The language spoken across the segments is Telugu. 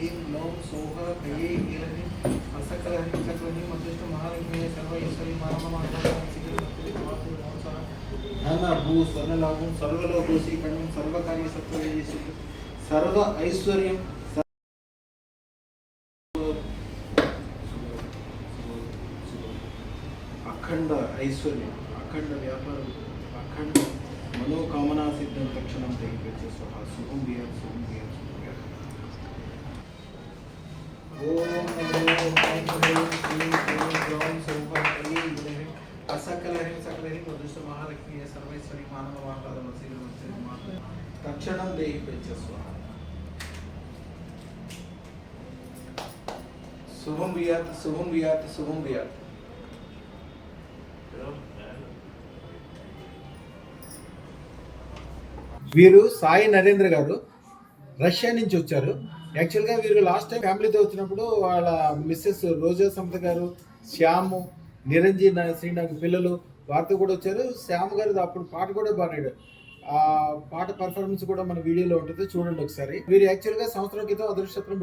ह्रीं ग्लौं सौः कये कीलह्रीं असकलह्रीं सकलह्रीं अदृष्ट महालक्ष्मी सर्वैश्वर्यं धन भू स्वर्णलाभं सर्वलोकोसीकरणं सर्वकार्य सत्ववेदेषु सर्व ऐश्वर्यं अखंड ऐश्वर्य अखंड व्यापार अखंड मनोकामना सिद्धं तक्षणं तेहि स्वाहा शुभं भूयात् शुभं भूयात् शुभं भूयात् ओम नमो ह्रीं क्लीं ग्लौं सौः कये कीलह्रीं असकलह्रीं सकलह्रीं अदृष्ट महालक्ष्मी सर्वैश्वर्यं मानववाहकादमसीदमसीदं तक्षणं तेहि स्वाहा शुभं भूयात् शुभं भूयात् शुभं भूयात् వీరు సాయి నరేంద్ర గారు రష్యా నుంచి వచ్చారు. యాక్చువల్గా వీరు లాస్ట్ టైం ఫ్యామిలీతో వచ్చినప్పుడు వాళ్ళ మిస్సెస్ రోజా సమత గారు, శ్యాము, నిరంజన్, శ్రీనాథ్ పిల్లలు వారితో కూడా వచ్చారు. శ్యామ్ గారు అప్పుడు పాట కూడా పాడాడు. ఆ పాట పర్ఫార్మెన్స్ కూడా మన వీడియోలో ఉంటుంది, చూడండి ఒకసారి. వీరు యాక్చువల్గా సంవత్సరం క్రితం అదృష్టం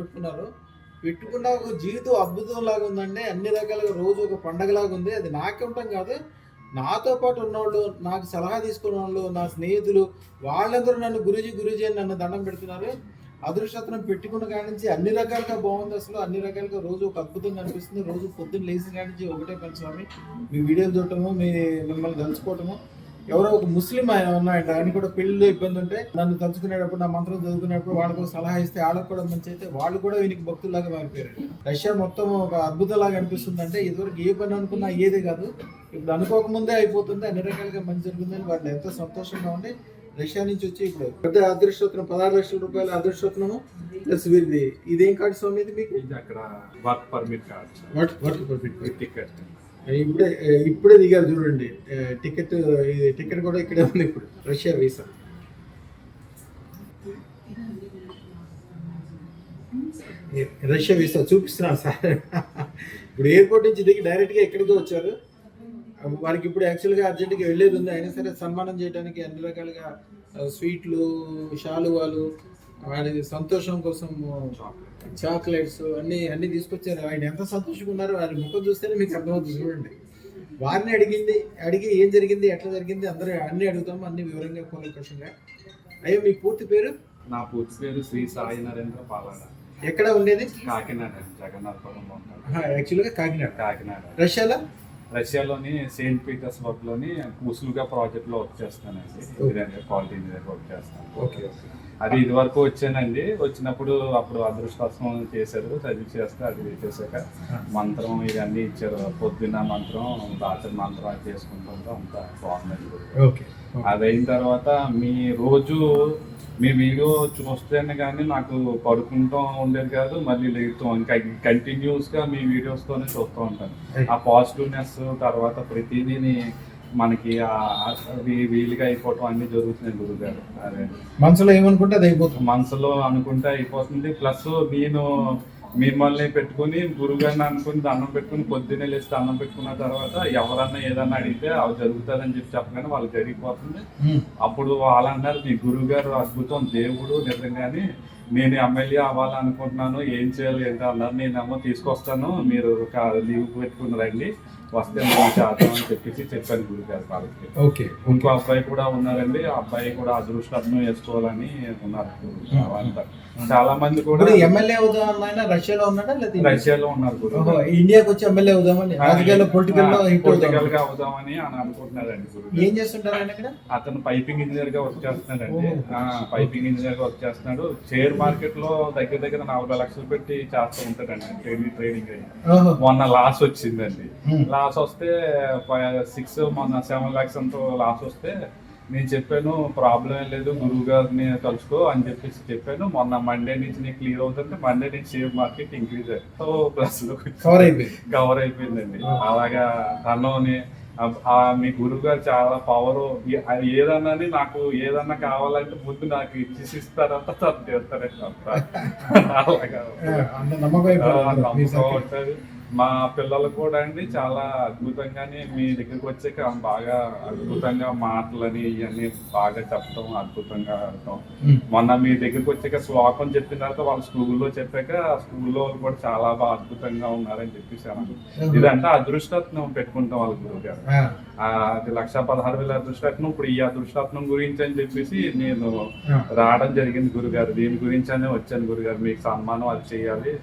పెట్టుకున్న ఒక జీవితం అద్భుతం లాగా ఉందండి. అన్ని రకాలుగా రోజు ఒక పండగలాగా ఉంది. అది నాకే ఉంటాం కాదు, నాతో పాటు ఉన్నవాళ్ళు, నాకు సలహా తీసుకున్న వాళ్ళు, నా స్నేహితులు, వాళ్ళందరూ నన్ను గురూజీ అని నన్ను దండం పెడుతున్నారు. అదృష్టం పెట్టుకున్న కాడి నుంచి అన్ని రకాలుగా బాగుంది. అసలు అన్ని రకాలుగా రోజు ఒక అద్భుతంగా అనిపిస్తుంది. రోజు పొద్దున్న లేచిన కాడి నుంచి ఒకటే పని స్వామి, మీ వీడియోలు చూడటము, మిమ్మల్ని తలుచుకోవటము. ఎవరో ఒక ముస్లిం ఆయన ఉన్నాయంట, ఆయన కూడా పెళ్లిలో ఇబ్బంది ఉంటే నన్ను తలుచుకునేటప్పుడు, నా మంత్రం చదువుకునేటప్పుడు వాళ్ళకు సలహా ఇస్తే వాళ్ళకు కూడా మంచి అయితే వాళ్ళు కూడా వీనికి భక్తుల్లాగా మారిపోయారు. రష్యా మొత్తం ఒక అద్భుతంలాగా అనిపిస్తుంది. అంటే ఇదివరకు ఏ పని అనుకున్నా ఏదే కాదు, ఇప్పుడు అనుకోకముందే అయిపోతుంది. అన్ని రకాలుగా మంచి జరుగుతుందని వాళ్ళు ఎంతో సంతోషంగా ఉండి రష్యా నుంచి వచ్చి ఇప్పుడు పెద్ద అదృష్టోత్తరం 16 లక్షల రూపాయల అదృష్టోత్తరము ప్లస్ వీరిది. ఇదేం కార్డు స్వామి ఇది మీకు? అక్కడ work permit card. Work permit ticket ఇప్పుడే దిగారు చూడండి. టికెట్ కూడా ఇక్కడే ఉంది. ఇప్పుడు రష్యా వీసా. రష్యా వీసా చూపిస్తున్నా సార్. ఇప్పుడు ఎయిర్పోర్ట్ నుంచి దిగి డైరెక్ట్గా ఎక్కడికి వచ్చారు. వారికి ఇప్పుడు యాక్చువల్గా అర్జెంట్గా వెళ్ళేది ఉంది. అయినా సరే సన్మానం చేయడానికి అన్ని రకాలుగా స్వీట్లు, శాలువాలు, వాడి సంతోషం కోసం చాక్లెట్స్ అన్ని తీసుకొచ్చారు. ఆయన ఎంత సంతోషంగా ఉన్నారు, వారి ముఖం చూస్తేనే మీకు అర్థమవుతుంది. చూడండి, వారిని అడిగి ఏం జరిగింది, ఎట్లా జరిగింది అందరూ అన్ని అడుగుతాము, అన్ని వివరంగా కూలంకషంగా. అయ్యో మీ పూర్తి పేరు? నా పూర్తి పేరు శ్రీ సాయి నరేంద్ర పాలన. ఎక్కడ ఉండేది? కాకినాడ, జగన్నాథపురం. యాక్చువల్గా కాకినాడ. రష్యాలోని సెయింట్ పీటర్స్బర్గ్ లోని ఉస్లుగా ప్రాజెక్ట్ లో వర్క్ చేస్తానండి. క్వాలిటీ ఇంజనీర్ వర్క్ చేస్తాను. అది ఇది వరకు వచ్చానండి. వచ్చినప్పుడు అప్పుడు అదృష్టం చేశారు, చేస్తే అది చేశాక మంత్రం ఇవన్నీ ఇచ్చారు. పొద్దున్న మంత్రం, రాత్రి మంత్రం అది చేసుకుంటుంటే అంత బాగుందండి. అది అయిన తర్వాత మీ వీడియో చూస్తేనే కానీ నాకు పడుకుంటూ ఉండేది కాదు, మళ్ళీ లేడుతూ ఇంకా కంటిన్యూస్గా మీ వీడియోస్తోనే చూస్తూ ఉంటాను. ఆ పాజిటివ్నెస్ తర్వాత ప్రతిదీని మనకి వీలుగా అయిపోవటం అన్ని జరుగుతున్నాయి గురుగారు. అదే మనసులో ఏమనుకుంటే అది అయిపోతుంది, మనసులో అనుకుంటే అయిపోతుంది. ప్లస్ నేను మిమ్మల్ని పెట్టుకుని గురుగారిని అనుకుని దండం పెట్టుకుని పొద్దున్నే లేస్తే అన్నం పెట్టుకున్న తర్వాత ఎవరన్నా ఏదన్నా అడిగితే అవి జరుగుతుందని చెప్పగానే వాళ్ళకి జరిగిపోతుంది. అప్పుడు వాళ్ళన్నారు, మీ గురువు గారు అద్భుతం, దేవుడు నిజంగానే, నేను ఎమ్మెల్యే అవ్వాలనుకుంటున్నాను, ఏం చేయాలి ఏంటో అన్నారు. నేనేమో తీసుకొస్తాను, మీరు లీవ్ పెట్టుకుని రండి, వస్తే మనం చేద్దాం అని చెప్పాను గురుగారు వాళ్ళకి. ఇంకో అబ్బాయి కూడా ఉన్నారండి, ఆ అబ్బాయి కూడా అదృష్టం వేసుకోవాలని ఉన్నారు. చాలా మంది కూడా ఎమ్మెల్యే అవుదామని రష్యాలో ఉన్నాడా? రష్యాలో ఉన్నారు. ఇండియాకి వచ్చి ఎమ్మెల్యే అవుదామని, పొలిటికల్ గా అవుదామని అని అనుకుంటున్నారండి. ఏం చేస్తుంటారు ఆయన? అతను పైపింగ్ ఇంజనీర్ గా వర్క్ చేస్తున్నాడండి. పైపింగ్ ఇంజనీర్ గా వర్క్ చేస్తున్నాడు. షేర్ మార్కెట్ లో దగ్గర 40 లక్షలు పెట్టి చేస్తూ ఉంటాడండి ట్రేడింగ్ అయ్యి. మొన్న లాస్ వచ్చిందండి. లాస్ వస్తే 7 lakhs అంతా లాస్ వస్తే నేను చెప్పాను, ప్రాబ్లం ఏం లేదు, గురువు గారిని కలుసుకో అని చెప్పాను. మొన్న మండే నుంచి నీకు క్లియర్ అవుతుంటే మండే నుంచి షేర్ మార్కెట్ ఇంక్రీజ్ అయ్యి ప్లస్ లో కవర్ అయిపోయిందండి. అలాగా తనని మీ గురువు గారు చాలా పవర్. ఏదన్నా నాకు ఏదన్నా కావాలంటే ముందు నాకు ఇస్తారంట, తను చేస్తారంట. అలాగా నమ్మకం ఉంటుంది. మా పిల్లలు కూడా అండి చాలా అద్భుతంగానే మీ దగ్గరికి వచ్చాక బాగా అద్భుతంగా మాటలని ఇవన్నీ బాగా చెప్పడం, అద్భుతంగా అనటం. మొన్న మీ దగ్గరికి వచ్చాక శ్లోకం చెప్పిన తర్వాత వాళ్ళ స్కూల్లో చెప్పాక స్కూల్లో వాళ్ళు కూడా చాలా బాగా అద్భుతంగా ఉన్నారని చెప్పేసి అన్నారు. ఇదంతా అదృష్టరత్నం పెట్టుకుంటాం వాళ్ళ గురువు గారు. అది 1,16,000 అదృష్టరత్నం. ఇప్పుడు ఈ అదృష్టరత్నం గురించి అని చెప్పేసి నేను రావడం జరిగింది గురుగారు. దీని గురించి అనే వచ్చాను గురుగారు, మీకు సన్మానం అది చేయాలి,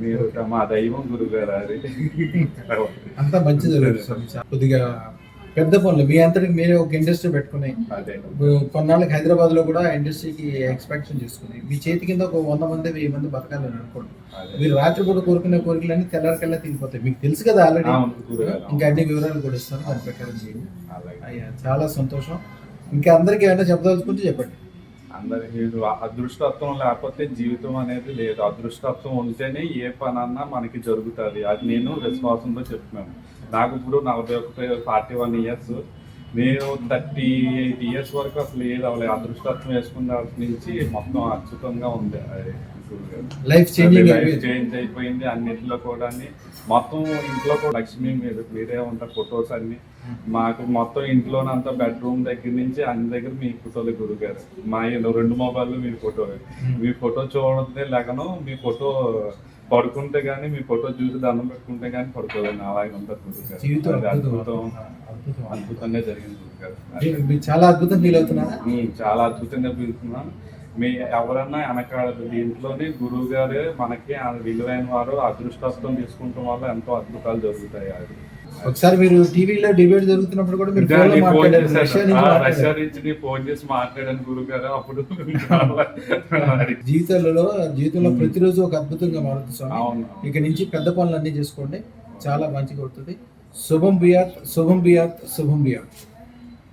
మీరు మా దైవం గురుగారు. అది అంతా మంచి జరుగుతుంది. కొద్దిగా పెద్ద పనులు మీ అంతటికి మీరే ఒక ఇండస్ట్రీ పెట్టుకున్నాయి. కొన్నాళ్ళకి హైదరాబాద్ లో కూడా ఇండస్ట్రీకి ఎక్స్పాన్షన్ చేసుకుని మీ చేతి కింద ఒక 100 మంది 1000 మంది బతకాలని అనుకోండి. మీరు రాత్రి పూట కోరుకునే కోరికలన్నీ తెల్లారికల్లా తిరిగిపోతాయి. మీకు తెలుసు కదా ఆల్రెడీ. ఇంకా అన్ని వివరాలు కూడా ఇస్తాను, దాని ప్రకారం చేయండి. అయ్యా చాలా సంతోషం. ఇంకా అందరికి ఏమైనా చెప్పదలుచుకుంటే చెప్పండి. అందరికి అదృష్టత్వం లేకపోతే జీవితం అనేది లేదు. అదృష్టత్వం ఉంటేనే ఏ పనన్నా మనకి జరుగుతుంది. అది నేను విశ్వాసంతో చెప్తున్నాను. నాకు ఇప్పుడు 41 ఇయర్స్, నేను 38 ఇయర్స్ వరకు అసలు ఏది అవ్వలేదు. అదృష్టత్వం వేసుకున్న నుంచి మొత్తం అద్భుతంగా ఉంది. లైఫ్ చేంజ్ అయిపోయింది అన్నింటిలో కూడా. మొత్తం ఇంట్లో కూడా లక్ష్మి మీరే ఉంటారు. ఫొటోస్ అన్ని మాకు మొత్తం ఇంట్లోనంతా బెడ్రూమ్ దగ్గర నుంచి అన్ని దగ్గర మీ ఫోటోలు గురుగారు. మా 2 మొబైల్లో మీ ఫోటో. మీ ఫోటో చూడదే లేకను, మీ ఫోటో పడుకుంటే గానీ, మీ ఫోటో చూసి దండం పెట్టుకుంటే గానీ పడుకోదండి. అలాగే ఉంటుంది గురుగారు. అద్భుతంగా జరిగింది గురుగారు. చాలా అద్భుతం ఫీల్ అవుతున్నారా? చాలా అద్భుతంగా ఫీల్ అవుతున్నాను. మీ ఎవరన్నా వెనకాడదు. దీంట్లోనే గురువు గారే మనకి విలువైన వారు. అదృష్టత్వం తీసుకుంటాం వల్ల ఎంతో అద్భుతాలు జరుగుతాయి. అది ఒకసారి మీరు టీవీలో డిబేట్ జరుగుతున్నప్పుడు కూడా మీరు రష్యా నుంచి ఫోన్ చేసి మాట్లాడాను గురువు గారు. అప్పుడు జీవితంలో ప్రతిరోజు ఒక అద్భుతంగా మారుతుంది స్వామి. ఇక నుంచి పెద్ద పనులు అన్ని చేసుకోండి, చాలా మంచిగా అవుతుంది. శుభం బియాత్, శుభం బియాత్, శుభం బియాత్.